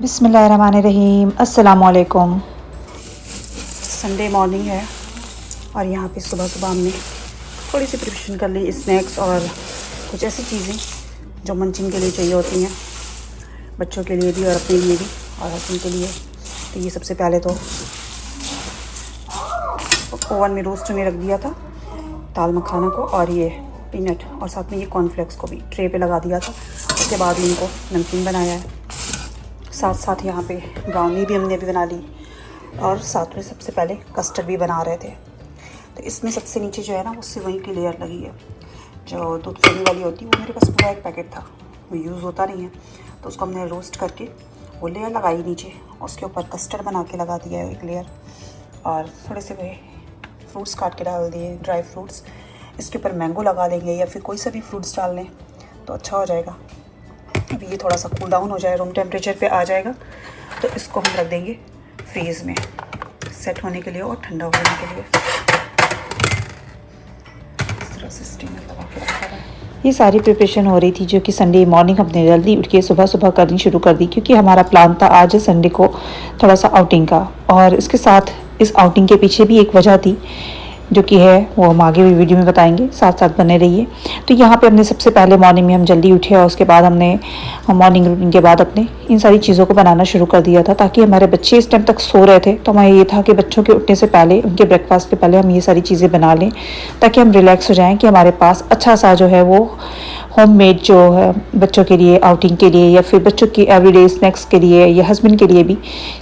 बिस्मिल्लाहिर्रहमानिर्रहीम। अस्सलामुअलैकुम। Sunday morning है और यहाँ पे सुबह सुबह हमने थोड़ी सी प्रिपरेशन कर ली, स्नैक्स और कुछ ऐसी चीज़ें जो मंचिंग के लिए चाहिए होती हैं, बच्चों के लिए भी और अपने लिए भी और हस्बैंड के लिए। तो ये सबसे पहले तो ओवन में रोस्ट में रख दिया था दाल मखाना को, और ये पीनट और साथ में ये कॉर्नफ्लेक्स को भी ट्रे पे लगा दिया था। उसके बाद इनको नमकीन बनाया है, साथ साथ यहाँ पे ब्राउनी भी हमने अभी बना ली, और साथ में सबसे पहले कस्टर्ड भी बना रहे थे। तो इसमें सबसे नीचे जो है ना वो सिवई की लेयर लगी है, जो दूध फेंकने वाली होती है। वो मेरे पास पूरा एक पैकेट था, वो यूज़ होता नहीं है, तो उसको हमने रोस्ट करके वो लेयर लगाई नीचे, उसके ऊपर कस्टर्ड बना के लगा दिया है एक लेयर, और थोड़े से वे फ्रूट्स काट के डाल दिए, ड्राई फ्रूट्स। इसके ऊपर मैंगो लगा देंगे या फिर कोई सा भी फ्रूट्स डाल लें तो अच्छा हो जाएगा। अभी ये थोड़ा सा कूल डाउन हो जाए, रूम टेम्परेचर पे आ जाएगा, तो इसको हम रख देंगे फ्रीज़ में सेट होने के लिए और ठंडा होने के लिए। इस तरह से स्टीमर लगा के रखा है। ये सारी प्रिपरेशन हो रही थी जो कि संडे मॉर्निंग हमने जल्दी उठ के सुबह सुबह करनी शुरू कर दी, क्योंकि हमारा प्लान था आज संडे को थोड़ा सा आउटिंग का, और इसके साथ इस आउटिंग के पीछे भी एक वजह थी जो कि है वो हम आगे भी वीडियो में बताएंगे, साथ साथ बने रहिए। तो यहाँ पे हमने सबसे पहले मॉर्निंग में हम जल्दी उठे और उसके बाद हमने मॉर्निंग रूटीन के बाद अपने इन सारी चीज़ों को बनाना शुरू कर दिया था, ताकि हमारे बच्चे इस टाइम तक सो रहे थे। तो हमें ये था कि बच्चों के उठने से पहले, उनके ब्रेकफास्ट के पहले हम ये सारी चीज़ें बना लें, ताकि हम रिलैक्स हो जाएँ कि हमारे पास अच्छा सा जो है वो होममेड जो है बच्चों के लिए आउटिंग के लिए या फिर बच्चों की एवरीडे स्नैक्स के लिए या हस्बैंड के लिए भी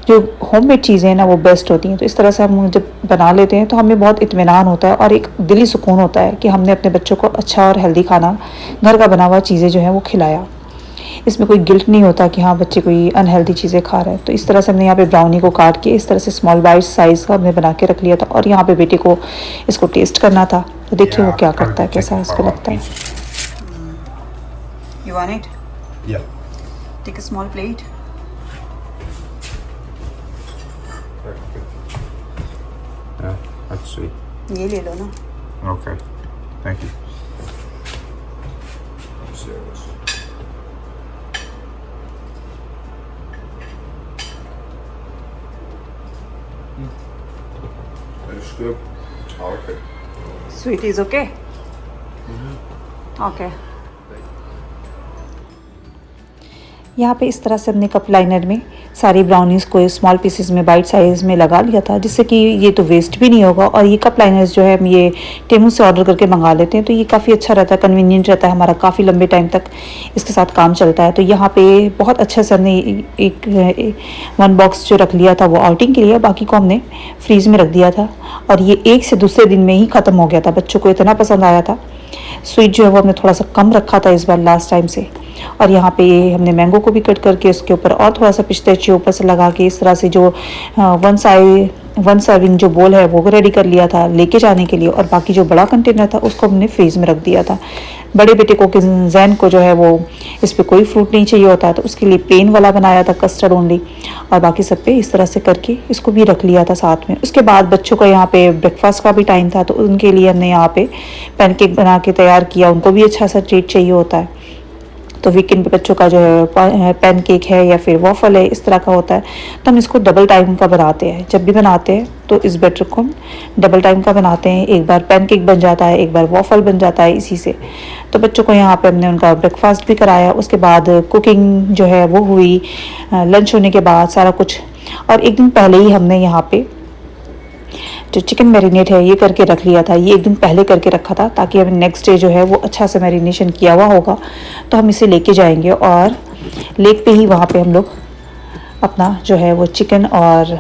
जो होममेड चीज़ें हैं ना वो बेस्ट होती हैं। तो इस तरह से हम जब बना लेते हैं तो हमें बहुत इत्मीनान होता है और एक दिली सुकून होता है कि हमने अपने बच्चों को अच्छा और हेल्दी खाना, घर का बना हुआ चीज़ें जो है वो खिलाया। इसमें कोई गिल्ट नहीं होता कि हाँ बच्चे कोई अनहेल्दी चीज़ें खा रहे हैं। तो इस तरह से हमने यहाँ पे ब्राउनी को काट के इस तरह से स्मॉल बाइट साइज़ का हमने बना के रख लिया था, और यहाँ पे बेटे को इसको टेस्ट करना था। तो देखिए वो क्या करता है, कैसा इसको लगता है। You want it? Yeah. Take a small plate. Yeah, that's sweet. ये ले लो ना। Okay. Thank you. Upstairs. That's good. Okay. Sweet is okay? Okay. यहाँ पे इस तरह से हमने कप लाइनर में सारी ब्राउनीज़ को स्मॉल पीसेस में बाइट साइज़ में लगा लिया था, जिससे कि ये तो वेस्ट भी नहीं होगा। और ये कप लाइनर्स जो है हम ये टेमू से ऑर्डर करके मंगा लेते हैं, तो ये काफ़ी अच्छा रहता है, कन्वीनियंट रहता है, हमारा काफ़ी लंबे टाइम तक इसके साथ काम चलता है। तो यहाँ पे बहुत अच्छे से हमने एक वन बॉक्स जो रख लिया था वो आउटिंग के लिए, बाकी को हमने फ्रीज़ में रख दिया था, और ये एक से दूसरे दिन में ही ख़त्म हो गया था। बच्चों को इतना पसंद आया था। स्वीट जो है वो हमने थोड़ा सा कम रखा था इस बार लास्ट टाइम से। और यहाँ पे हमने मैंगो को भी कट करके उसके ऊपर और थोड़ा सा पिस्ताचियो ऊपर से लगा के इस तरह से जो वन सर्विंग जो बोल है वो रेडी कर लिया था लेके जाने के लिए, और बाकी जो बड़ा कंटेनर था उसको हमने फ्रीज में रख दिया था। बड़े बेटे को जैन को जो है वो इस पर कोई फ्रूट नहीं चाहिए होता है, तो उसके लिए प्लेन वाला बनाया था, कस्टर्ड ओनली, और बाकी सब पे इस तरह से करके इसको भी रख लिया था साथ में। उसके बाद बच्चों का यहाँ पे ब्रेकफास्ट का भी टाइम था, तो उनके लिए हमने यहाँ पे पैनकेक बना के तैयार किया। उनको भी अच्छा सा ट्रीट चाहिए होता है, तो वीकेंड पे बच्चों का जो है पैनकेक है या फिर वॉफल है, इस तरह का होता है। तो हम इसको डबल टाइम का बनाते हैं। जब भी बनाते हैं तो इस बैटर को हम डबल टाइम का बनाते हैं। एक बार पैनकेक बन जाता है, एक बार वॉफल बन जाता है इसी से। तो बच्चों को यहाँ पे हमने उनका ब्रेकफास्ट भी कराया, उसके बाद कुकिंग जो है वो हुई, लंच होने के बाद सारा कुछ। और एक दिन पहले ही हमने यहाँ पे जो चिकन मैरिनेट है ये करके रख लिया था। ये एक दिन पहले करके रखा था, ताकि हमें नेक्स्ट डे जो है वो अच्छा से मैरिनेशन किया हुआ होगा, तो हम इसे लेके जाएंगे और लेक पे ही वहाँ पे हम लोग अपना जो है वो चिकन और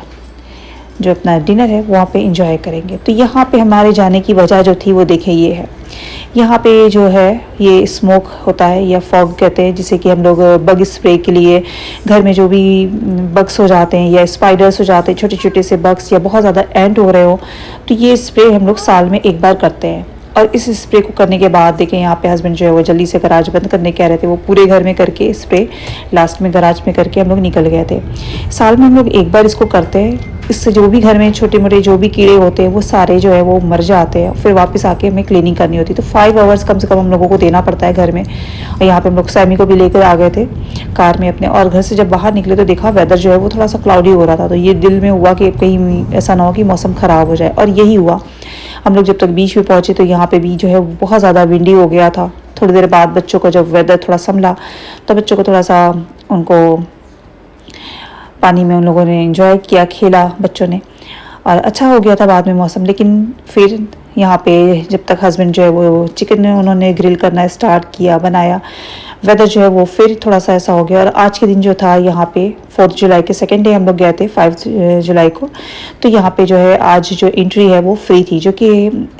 जो अपना डिनर है वहाँ पे एंजॉय करेंगे। तो यहाँ पे हमारे जाने की वजह जो थी वो देखें ये है। यहाँ पे जो है ये स्मोक होता है या फॉग कहते हैं, जिसे कि हम लोग बग स्प्रे के लिए घर में जो भी बग्स हो जाते हैं या स्पाइडर्स हो जाते हैं, छोटे छोटे से बग्स, या बहुत ज़्यादा एंट हो रहे हो, तो ये स्प्रे हम लोग साल में एक बार करते हैं। और इस स्प्रे को करने के बाद देखें यहाँ पे हस्बैंड जो है वो जल्दी से गराज बंद करने कह रहे थे, वो पूरे घर में करके स्प्रे लास्ट में गराज में करके हम लोग निकल गए थे। साल में हम लोग एक बार इसको करते हैं, इससे जो भी घर में छोटे मोटे जो भी कीड़े होते हैं वो सारे जो है वो मर जाते हैं, फिर वापस आके हमें क्लीनिंग करनी होती है। तो 5 आवर्स कम से कम हम लोगों को देना पड़ता है घर में, और यहाँ पे हम लोग सैमी को भी लेकर आ गए थे कार में अपने, और घर से जब बाहर निकले तो देखा वेदर जो है वो थोड़ा सा क्लाउडी हो रहा था, तो ये दिल में हुआ कि कहीं ऐसा ना हो कि मौसम ख़राब हो जाए, और यही हुआ। हम लोग जब तक बीच में पहुँचे तो यहाँ पे भी जो है बहुत ज़्यादा विंडी हो गया था। थोड़ी देर बाद बच्चों को जब वेदर थोड़ा संभला तो बच्चों को थोड़ा सा उनको पानी में उन लोगों ने एंजॉय किया, खेला बच्चों ने, और अच्छा हो गया था बाद में मौसम। लेकिन फिर यहाँ पे जब तक हस्बैंड जो है वो चिकन उन्होंने ग्रिल करना स्टार्ट किया, बनाया, वेदर जो है वो फिर थोड़ा सा ऐसा हो गया। और आज के दिन जो था यहाँ पे 4 जुलाई के सेकेंड डे हम लोग गए थे 5 जुलाई को, तो यहाँ पे जो है आज जो एंट्री है वो फ्री थी, जो कि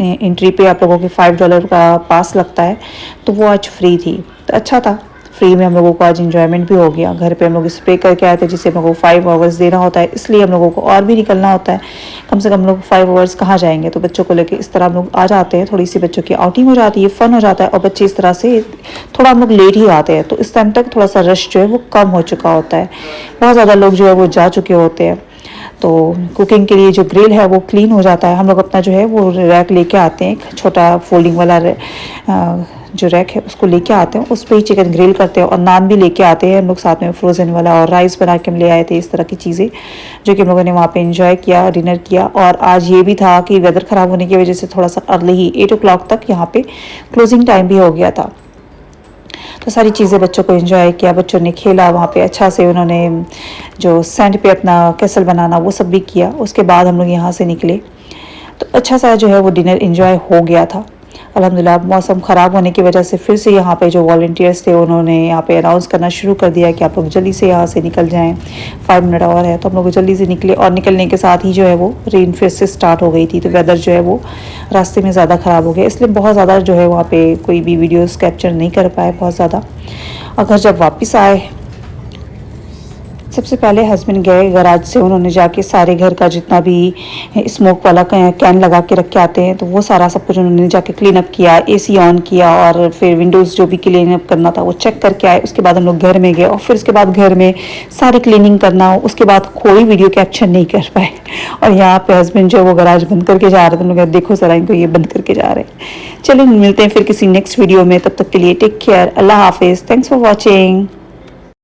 एंट्री पे आप लोगों के $5 का पास लगता है, तो वो आज फ्री थी, तो अच्छा था। फ्री में हम लोगों को आज इंजॉयमेंट भी हो गया। घर पे हम लोग स्प्रे करके आए थे जिससे हम लोगों को 5 आवर्स देना होता है, इसलिए हम लोगों को और भी निकलना होता है। कम से कम हम लोग 5 आवर्स कहाँ जाएंगे, तो बच्चों को लेके इस तरह हम लोग आ जाते हैं, थोड़ी सी बच्चों की आउटिंग हो जाती है, फन हो जाता है, और बच्चे इस तरह से थोड़ा हम लोग लेट ही आते हैं, तो इस टाइम तक थोड़ा सा रश जो है वो कम हो चुका होता है। बहुत ज़्यादा लोग जो है वो जा चुके होते हैं, तो कुकिंग के लिए जो ग्रिल है वो क्लीन हो जाता है। हम लोग अपना जो है वो रैक लेके आते हैं, एक छोटा फोल्डिंग वाला जो रैक है उसको लेके आते हैं, उस पर ही चिकन ग्रिल करते हैं, और नान भी लेके आते हैं हम लोग साथ में फ्रोज़न वाला, और राइस बना के हम ले आए थे, इस तरह की चीज़ें जो कि हम लोगों ने वहाँ पे एंजॉय किया, डिनर किया। और आज ये भी था कि वेदर ख़राब होने की वजह से थोड़ा सा अर्ली ही 8 o'clock तक यहाँ पे क्लोजिंग टाइम भी हो गया था, तो सारी चीज़ें बच्चों को एंजॉय किया, बच्चों ने खेला वहाँ पे अच्छा से, उन्होंने जो सैंड पे अपना कैसल बनाना वो सब भी किया। उसके बाद हम लोग यहाँ से निकले, तो अच्छा सा जो है वो डिनर एंजॉय हो गया था अल्हम्दुलिल्लाह। मौसम ख़राब होने की वजह से फिर से यहाँ पे जो वॉलंटियर्स थे उन्होंने यहाँ पे अनाउंस करना शुरू कर दिया कि आप लोग जल्दी से यहाँ से निकल जाएं, 5 मिनट और है, तो हम लोग जल्दी से निकले, और निकलने के साथ ही जो है वो रेन फिर से स्टार्ट हो गई थी, तो वेदर जो है वो रास्ते में ज़्यादा ख़राब हो गया, इसलिए बहुत ज़्यादा जो है वहाँ पे कोई भी वीडियोज़ कैप्चर नहीं कर पाए बहुत ज़्यादा। और घर जब वापस आए, सबसे पहले हस्बैंड गए गराज से, उन्होंने जाके सारे घर का जितना भी स्मोक वाला कैन लगा के रख के आते हैं, तो वो सारा सब कुछ उन्होंने जाके क्लीन अप किया, एसी ऑन किया, और फिर विंडोज़ जो भी क्लीन अप करना था वो चेक करके आए। उसके बाद हम लोग घर में गए, और फिर उसके बाद घर में सारी क्लीनिंग करना हो, उसके बाद कोई वीडियो कैप्चर नहीं कर पाए। और यहाँ पे हस्बैंड जो है वो गराज बंद करके जा रहे थे, उन्होंने कहा देखो सर इनको ये बंद करके जा रहे हैं। चलिए मिलते हैं फिर किसी नेक्स्ट वीडियो में, तब तक के लिए टेक केयर, अल्लाह हाफिज़, थैंक्स फॉर वॉचिंग।